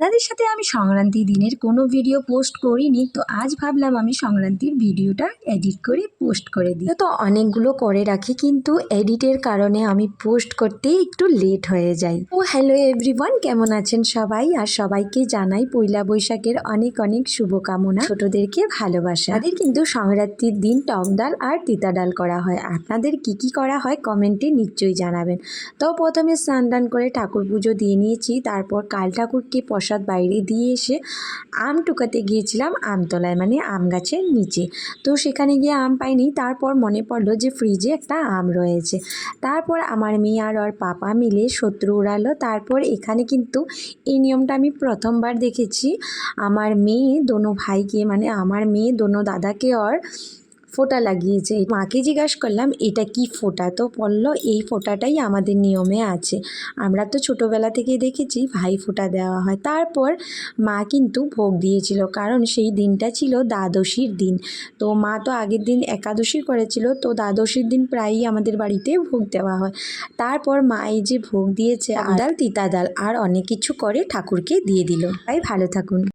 তাদের সাথে আমি সংক্রান্তির দিনের কোনো ভিডিও পোস্ট করিনি, তো আজ ভাবলাম আমি সংক্রান্তির ভিডিওটা এডিট করে পোস্ট করে দিই। তো অনেকগুলো করে রাখি, কিন্তু এডিটের কারণে আমি পোস্ট করতে একটু লেট হয়ে যায়। ও হ্যালো এভরিওয়ান, কেমন আছেন সবাই? আর সবাইকে জানাই পয়লা বৈশাখের অনেক অনেক শুভকামনা, ছোটদেরকে ভালোবাসা। তাদের কিন্তু সংক্রান্তির দিন টক ডাল আর তিতা ডাল করা হয়। আপনাদের কি কি করা হয় কমেন্টে নিশ্চয়ই জানাবেন। তো প্রথমে স্নান টান করে ঠাকুর পুজো দিয়ে নিয়েছি, তারপর কাল ঠাকুরকে প্রসাদ বাইরে দিয়ে এসে আম টুকাতে গিয়েছিলাম আমতলায়, মানে আম গাছের নিচে। তো সেখানে গিয়ে আম পাইনি, তারপর মনে পড়লো যে ফ্রিজে একটা আম রয়েছে। তারপর আমার মেয়ে আর ওর পাপা মিলে শত্রু উড়ালো। তারপর এখানে কিন্তু এই নিয়মটা আমি প্রথমবার দেখেছি। আমার মেয়ে দোনো ভাইকে, মানে আমার মেয়ে দোনো দাদাকে ওর ফোঁটা লাগিয়েছে। মাকে জিজ্ঞাসা করলাম এটা কি ফোঁটা, তো বলল এই ফোঁটাটাই আমাদের নিয়মে আছে। আমরা তো ছোটোবেলা থেকেই দেখেছি ভাই ফোঁটা দেওয়া হয়। তারপর মা কিন্তু ভোগ দিয়েছিল, কারণ সেই দিনটা ছিল দ্বাদশীর দিন। তো মা তো আগের দিন একাদশী করেছিল, তো দ্বাদশীর দিন প্রায়ই আমাদের বাড়িতে ভোগ দেওয়া হয়। তারপর মা এই যে ভোগ দিয়েছে, ডাল তিতা ডাল আর অনেক কিছু করে ঠাকুরকে দিয়ে দিল। তাই ভালো থাকুন।